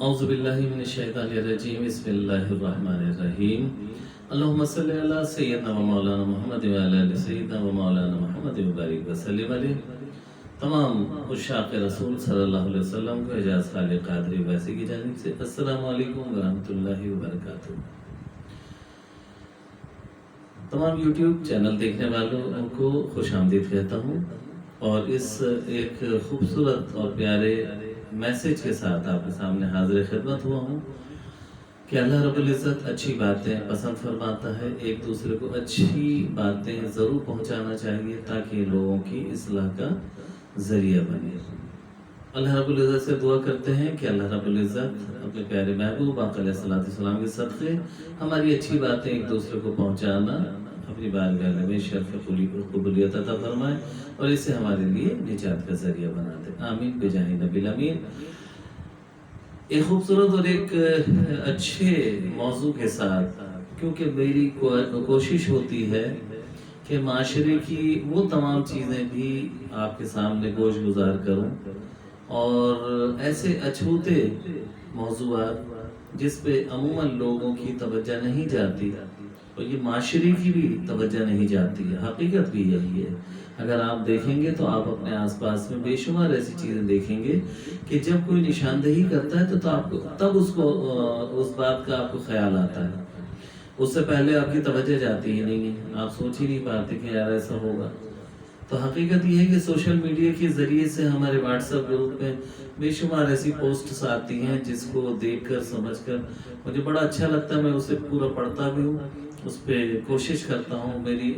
اعوذ باللہ من الشیطان الرجیم بسم اللہ الرحمن الرحیم اللہم صلی علی سیدنا و مولانا محمد و علی سیدنا و مولانا محمد و بارک وسلم علیہ۔ تمام عشاق رسول صلی اللہ علیہ وسلم کو اعجاز خالق قادری ویسی کی جانب سے السلام علیکم ورحمۃ اللہ وبرکاتہ۔ تمام یوٹیوب چینل دیکھنے والوں کو خوش آمدید کہتا ہوں، اور اس ایک خوبصورت اور پیارے میسج کے ساتھ آپ کے سامنے حاضر خدمت ہوا ہوں کہ اللہ رب العزت اچھی باتیں پسند فرماتا ہے، ایک دوسرے کو اچھی باتیں ضرور پہنچانا چاہیے تاکہ لوگوں کی اصلاح کا ذریعہ بنے۔ اللہ رب العزت سے دعا کرتے ہیں کہ اللہ رب العزت اپنے پیارے محبوب آقا علیہ السلام کے صدقے ہماری اچھی باتیں ایک دوسرے کو پہنچانا اپنی بارگاہ میں شرف قبولیت عطا فرمائے اور اسے ہمارے لیے نجات کا ذریعہ بنا دے، آمین بجاہ نبی الامین۔ ایک خوبصورت اور ایک اچھے موضوع کے ساتھ، کیونکہ میری کوشش ہوتی ہے کہ معاشرے کی وہ تمام چیزیں بھی آپ کے سامنے گوش گزار کروں، اور ایسے اچھوتے موضوعات جس پہ عموماً لوگوں کی توجہ نہیں جاتی اور یہ معاشرے کی بھی توجہ نہیں جاتی ہے، حقیقت بھی یہی ہے۔ اگر آپ دیکھیں گے تو آپ اپنے آس پاس میں بے شمار ایسی چیزیں دیکھیں گے کہ جب کوئی نشاندہی کرتا ہے تو آپ کو تب اس بات کا آپ کو خیال آتا ہے، اس سے پہلے آپ کی توجہ جاتی ہی نہیں ہے، آپ سوچ ہی نہیں پاتے کہ یار ایسا ہوگا۔ تو حقیقت یہ ہے کہ سوشل میڈیا کے ذریعے سے ہمارے واٹس ایپ گروپ میں بے شمار ایسی پوسٹس آتی ہیں جس کو دیکھ کر سمجھ کر مجھے بڑا اچھا لگتا ہے، میں اسے پورا پڑھتا بھی ہوں، اس پہ کوشش کرتا ہوں، میری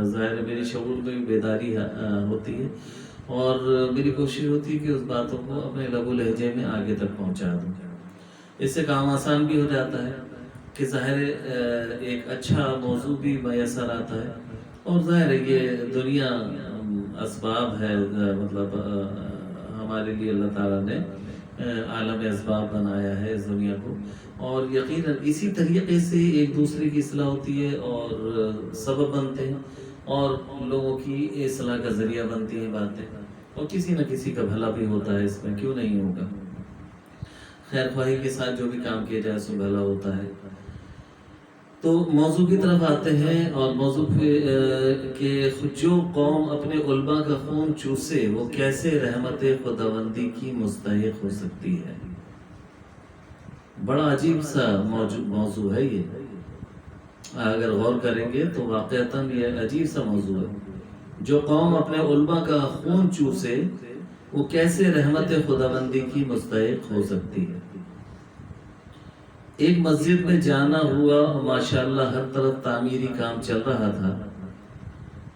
ظاہر میری شعور میں بیداری ہوتی ہے اور میری کوشش ہوتی ہے کہ اس باتوں کو اپنے لب و لہجے میں آگے تک پہنچا دوں۔ اس سے کام آسان بھی ہو جاتا ہے کہ ظاہر ایک اچھا موضوع بھی میسر آتا ہے، اور ظاہر ہے یہ دنیا اسباب ہے، مطلب ہمارے لیے اللہ تعالیٰ نے عالم اسباب بنایا ہے اس دنیا کو، اور یقیناً اسی طریقے سے ایک دوسرے کی اصلاح ہوتی ہے اور سبب بنتے ہیں اور لوگوں کی اصلاح کا ذریعہ بنتی ہیں باتیں، اور کسی نہ کسی کا بھلا بھی ہوتا ہے اس میں، کیوں نہیں ہوگا۔ خیر خواہی کے ساتھ جو بھی کام کیا جائے اس میں بھلا ہوتا ہے۔ تو موضوع کی طرف آتے ہیں، اور موضوع کہ جو قوم اپنے علماء کا خون چوسے وہ کیسے رحمت خداوندی کی مستحق ہو سکتی ہے۔ بڑا عجیب سا موضوع ہے یہ، اگر غور کریں گے تو واقعتاً یہ عجیب سا موضوع ہے۔ جو قوم اپنے علماء کا خون چوسے وہ کیسے رحمت خداوندی کی مستحق ہو سکتی ہے۔ ایک مسجد میں جانا ہوا، ماشاءاللہ ہر طرف تعمیری کام چل رہا تھا،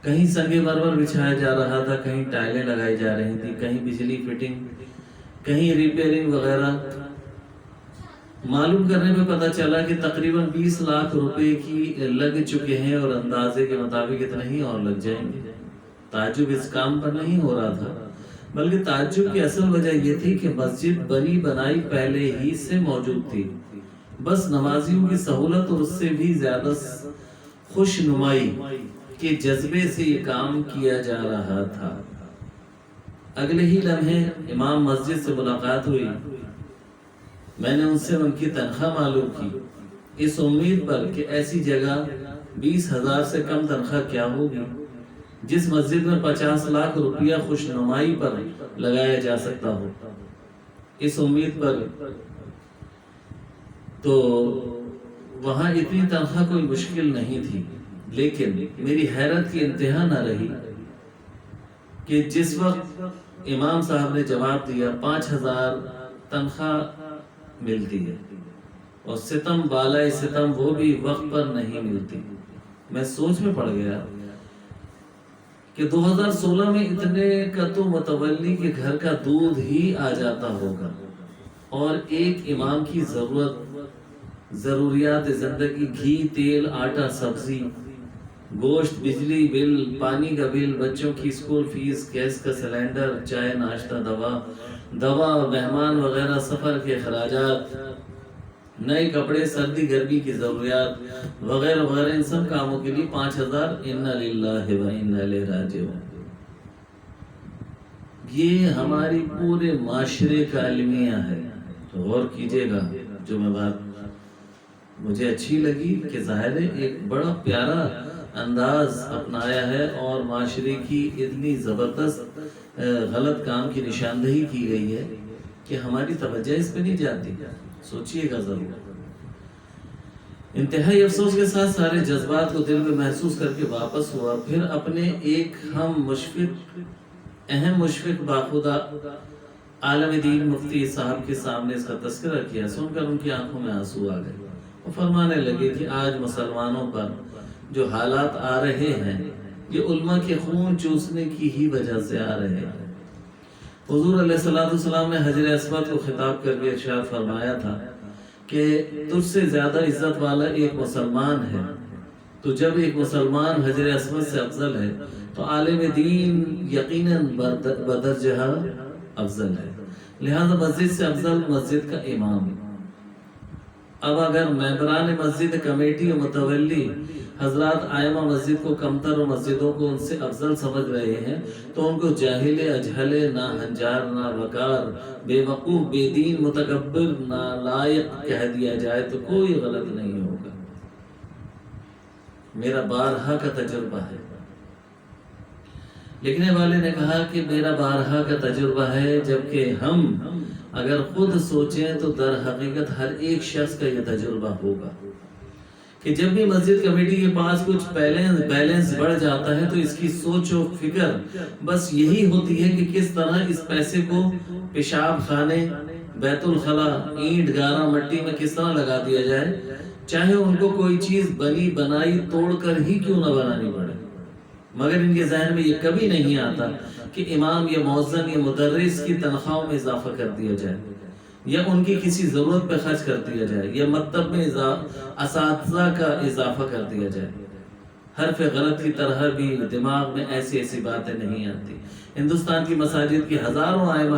کہیں سنگ مرمر بچھایا جا رہا تھا، کہیں ٹائلیں لگائی جا رہی تھی، کہیں بجلی فٹنگ، کہیں ریپیئرنگ وغیرہ۔ معلوم کرنے میں پتہ چلا کہ تقریباً 20 لاکھ روپے کی لگ چکے ہیں، اور اندازے کے مطابق اتنے ہی اور لگ جائیں گے۔ تعجب اس کام پر نہیں ہو رہا تھا، بلکہ تعجب کی اصل وجہ یہ تھی کہ مسجد بنی بنائی پہلے ہی سے موجود تھی، بس نمازیوں کی سہولت اور اس سے بھی زیادہ خوش نمائی کے جذبے سے یہ کام کیا جا رہا تھا۔ اگلے ہی لمحے امام مسجد سے ملاقات ہوئی، میں نے ان سے ان کی تنخواہ معلوم کی، اس امید پر کہ ایسی جگہ 20,000 سے کم تنخواہ کیا ہوگی جس مسجد میں 50 لاکھ روپیہ خوش نمائی پر لگایا جا سکتا ہو۔ اس امید پر تو وہاں اتنی تنخواہ کوئی مشکل نہیں تھی، لیکن میری حیرت کی انتہا نہ رہی کہ جس وقت امام صاحب نے جواب دیا 5,000 تنخواہ ملتی ہے، اور ستم بالائے ستم وہ بھی وقت پر نہیں ملتی، میں سوچ میں پڑ گیا کہ 2016 میں اتنے کا تو متولی کے گھر کا دودھ ہی آ جاتا ہوگا، اور ایک امام کی ضروریات زندگی، گھی، تیل، آٹا، سبزی، گوشت، بجلی بل، پانی کا بل، بچوں کی اسکول فیس، گیس کا سلنڈر، چائے، ناشتہ، دوا، مہمان وغیرہ، سفر کے اخراجات، نئے کپڑے، سردی گرمی کی ضروریات وغیرہ وغیرہ، ان سب کاموں کے لیے 5,000، انا للہ و انا الیہ راجعون۔ یہ ہماری پورے معاشرے کا المیہ ہے تو غور کیجئے گا، جو میں بات مجھے اچھی لگی کہ ظاہر ہے ایک بڑا پیارا انداز اپنایا ہے اور معاشرے کی اتنی زبردست غلط کام کی نشاندہی کی گئی ہے کہ ہماری توجہ اس پہ نہیں جاتی. سوچئے گا ضرور. انتہائی افسوس کے ساتھ سارے جذبات کو دل میں محسوس کر کے واپس ہوا. پھر اپنے ایک اہم مشفق باخودہ عالم دین مفتی صاحب کے سامنے اس کا تذکرہ کیا. سن کر ان کی آنکھوں میں آنسو آ گئے. وہ فرمانے لگے کہ آج مسلمانوں پر جو حالات آ رہے ہیں یہ علماء کے خون چوسنے کی ہی وجہ سے آ رہے ہیں. حضور علیہ السلام نے حجر اسود کو خطاب کر کے ارشاد فرمایا تھا کہ تجھ سے زیادہ عزت والا ایک مسلمان ہے. تو جب ایک مسلمان حجر اسود سے افضل ہے تو عالم دین یقیناً بدرجہ افضل ہے. لہذا مسجد سے افضل مسجد کا امام ہے. اب اگر ممبران مسجد کمیٹی و متولی حضرات آئمہ مسجد کو کمتر و مسجدوں کو ان سے افضل سمجھ رہے ہیں تو ان کو جاہل اجہل ناہنجار ناوقار بے وقوف بے دین متکبر نالائق کہہ دیا جائے تو کوئی غلط نہیں ہوگا. میرا بارہا کا تجربہ ہے. لکھنے والے نے کہا کہ میرا بارہا کا تجربہ ہے، جبکہ ہم اگر خود سوچیں تو در حقیقت ہر ایک شخص کا یہ تجربہ ہوگا کہ جب بھی مسجد کمیٹی کے پاس کچھ بیلنس بڑھ جاتا ہے تو اس کی سوچ و فکر بس یہی ہوتی ہے کہ کس طرح اس پیسے کو پیشاب خانے، بیت الخلا، اینٹ گارا مٹی میں کس طرح لگا دیا جائے، چاہے ان کو کوئی چیز بنی بنائی توڑ کر ہی کیوں نہ بنانی پڑے. مگر ان کے ذہن میں یہ کبھی نہیں آتا کہ امام یا مؤذن یا مدرس کی تنخواہوں میں اضافہ کر دیا جائے یا ان کی کسی ضرورت پہ خرچ کر دیا جائے یا مکتب میں اساتذہ کا اضافہ کر دیا جائے. حرف غلط کی طرح بھی دماغ میں ایسی باتیں نہیں آتی. ہندوستان کی مساجد کی ہزاروں آئمہ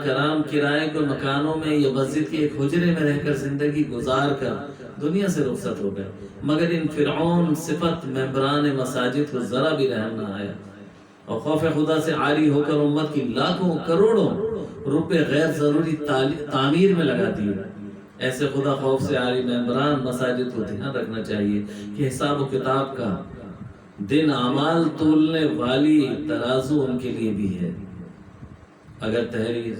کرام کرائے کے مکانوں میں یا مسجد کے ایک حجرے میں رہ کر زندگی گزار کر دنیا سے رخصت ہو گئے، مگر ان فرعون صفت ممبران مساجد کو ذرا بھی رحم نہ آیا اور خوف خدا سے عاری ہو کر امت کی لاکھوں کروڑوں روپے غیر ضروری تعمیر میں لگا دیے. ایسے خدا خوف سے عاری ممبران مساجد کو دھیان رکھنا چاہیے کہ حساب و کتاب کا دن اعمال تولنے والی ترازو ان کے لیے بھی ہے. اگر تحریر،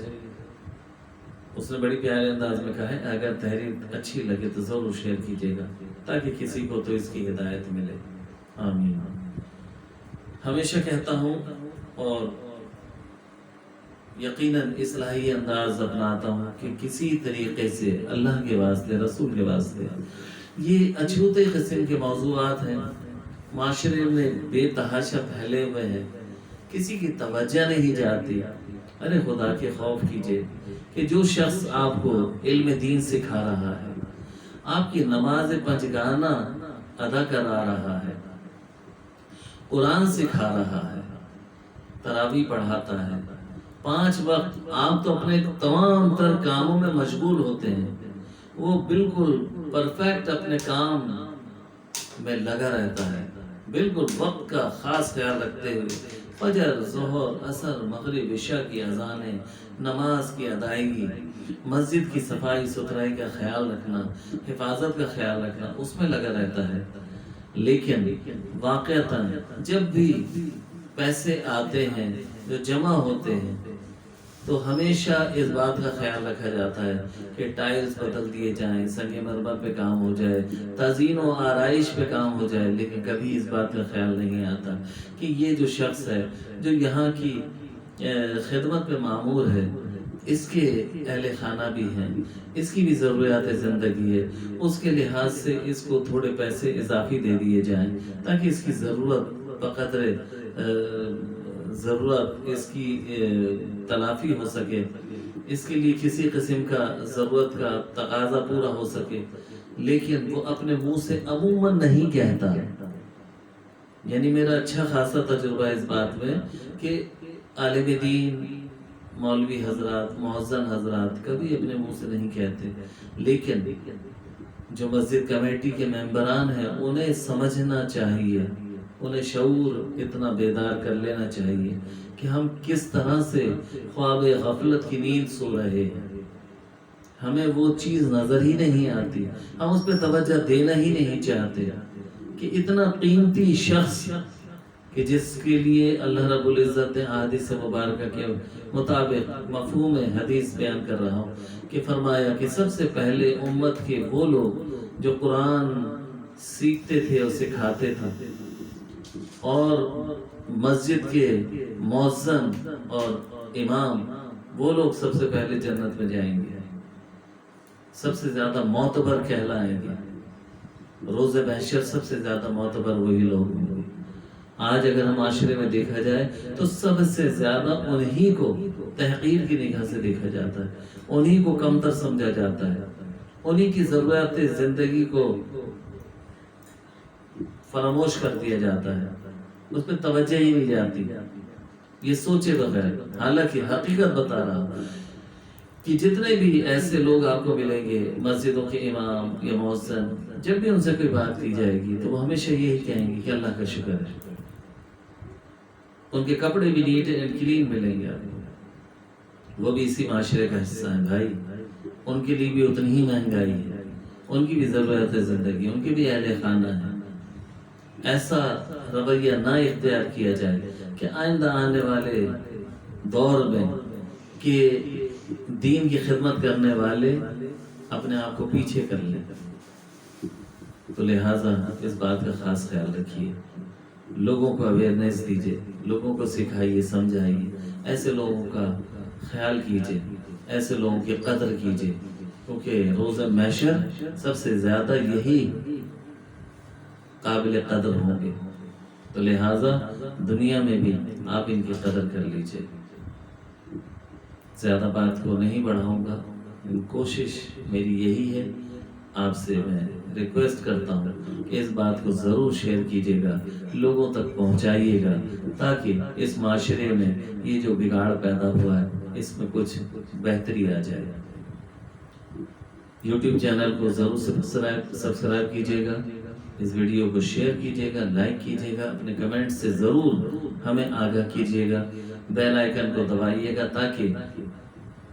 اس نے بڑی پیارے انداز میں کہا ہے، اگر تحریر اچھی لگے تو ضرور شیئر کیجیے گا تاکہ کسی کو تو اس کی ہدایت ملے. آمین. ہمیشہ کہتا ہوں اور یقیناً اصلاحی انداز اپناتا ہوں کہ کسی طریقے سے اللہ کے واسطے، رسول کے واسطے، یہ اچھوتے قسم کے موضوعات ہیں، معاشرے میں بے تحاشا پھیلے ہوئے ہیں، کسی کی توجہ نہیں جاتی. ارے خدا کے خوف کیجئے کہ جو شخص آپ کو علم دین سکھا رہا ہے، آپ کی نماز پنجگانہ ادا کرا رہا ہے، قرآن سکھا رہا ہے، تراویح پڑھاتا ہے، 5 وقت آپ تو اپنے تمام تر کاموں میں مشغول ہوتے ہیں، وہ بالکل پرفیکٹ اپنے کام میں لگا رہتا ہے، بالکل وقت کا خاص خیال رکھتے ہوئے فجر، ظہر، عصر، مغرب، عشاء کی اذانیں، نماز کی ادائیگی، مسجد کی صفائی ستھرائی کا خیال رکھنا، حفاظت کا خیال رکھنا، اس میں لگا رہتا ہے. لیکن واقعتاً جب بھی پیسے آتے ہیں جو جمع ہوتے ہیں تو ہمیشہ اس بات کا خیال رکھا جاتا ہے کہ ٹائلز بدل دیے جائیں، سنگ مرمر پہ کام ہو جائے، تزئین و آرائش پہ کام ہو جائے. لیکن کبھی اس بات کا خیال نہیں آتا کہ یہ جو شخص ہے جو یہاں کی خدمت پہ مامور ہے، اس کے اہل خانہ بھی ہیں، اس کی بھی ضروریات زندگی ہے، اس کے لحاظ سے اس کو تھوڑے پیسے اضافی دے دیے جائیں تاکہ اس کی ضرورت بقدر ضرورت اس کی تلافی ہو سکے، اس کے لیے کسی قسم کا ضرورت کا تقاضا پورا ہو سکے. لیکن وہ اپنے منہ سے عموماً نہیں کہتا. یعنی میرا اچھا خاصا تجربہ اس بات میں کہ عالم دین، مولوی حضرات، مؤذن حضرات کبھی اپنے منہ سے نہیں کہتے، لیکن جو مسجد کمیٹی کے ممبران ہیں انہیں سمجھنا چاہیے انہیں شعور اتنا بیدار کر لینا چاہیے کہ ہم کس طرح سے خواب غفلت کی نیند سو رہے ہیں، ہمیں وہ چیز نظر ہی نہیں آتی، ہم اس پہ توجہ دینا ہی نہیں چاہتے کہ اتنا قیمتی شخص کہ جس کے لیے اللہ رب العزت نے احادیث مبارکہ کے مطابق مفہوم حدیث بیان کر رہا ہوں کہ فرمایا کہ سب سے پہلے امت کے وہ لوگ جو قرآن سیکھتے تھے اور سکھاتے تھے، اور مسجد کے مؤذن اور امام، وہ لوگ سب سے پہلے جنت میں جائیں گے، سب سے زیادہ معتبر کہلائیں گے، روز محشر سب سے زیادہ معتبر وہی لوگ ہوں گے۔ آج اگر ہم معاشرے میں دیکھا جائے تو سب سے زیادہ انہی کو تحقیر کی نگاہ سے دیکھا جاتا ہے، انہی کو کمتر سمجھا جاتا ہے، انہی کی ضرورت زندگی کو فراموش کر دیا جاتا ہے، اس پہ توجہ ہی نہیں جاتی، یہ سوچے بغیر۔ حالانکہ حقیقت بتا رہا ہوں کہ جتنے بھی ایسے لوگ آپ کو ملیں گے، مسجدوں کے امام یا مؤذن، جب بھی ان سے کوئی بات کی جائے گی تو وہ ہمیشہ یہی کہیں گے کہ اللہ کا شکر ہے۔ ان کے کپڑے بھی نیٹ اینڈ کلین ملیں گے آپ کو، وہ بھی اسی معاشرے کا حصہ ہیں بھائی، ان کے لیے بھی اتنی ہی مہنگائی ہے، ان کی بھی ضرورت ہے زندگی، ان کے بھی اہل خانہ ہیں۔ ایسا رویہ نہ اختیار کیا جائے کہ آئندہ آنے والے دور میں کہ دین کی خدمت کرنے والے اپنے آپ کو پیچھے کر لیں۔ تو لہٰذا اس بات کا خاص خیال رکھیے، لوگوں کو اویئرنیس دیجیے، لوگوں کو سکھائیے، سمجھائیے، ایسے لوگوں کا خیال کیجیے، ایسے لوگوں کی قدر کیجیے، کیونکہ روز محشر سب سے زیادہ یہی قابل قدر ہوں گے۔ تو لہٰذا دنیا میں بھی آپ ان کی قدر کر لیجیے۔ زیادہ بات کو نہیں بڑھاؤں گا، کوشش میری یہی ہے، آپ سے میں ریکویسٹ کرتا ہوں کہ اس بات کو ضرور شیئر کیجیے گا، لوگوں تک پہنچائیے گا، تاکہ اس معاشرے میں یہ جو بگاڑ پیدا ہوا ہے اس میں کچھ بہتری آ جائے۔ یوٹیوب چینل کو ضرور سبسکرائب کیجیے گا، اس ویڈیو کو شیئر کیجیے گا، لائک کیجیے گا، اپنے کمنٹ سے ضرور ہمیں آگاہ کیجیے گا، بیل آئیکن کو دبائیے گا تاکہ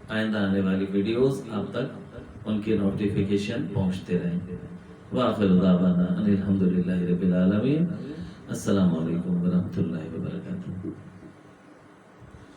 آئندہ آنے والی ویڈیوز آپ تک ان کے نوٹیفیکیشن پہنچتے رہیں۔ وآخر دعوانا ان الحمدللہ رب العالمین۔ السلام علیکم ورحمۃ اللہ وبرکاتہ۔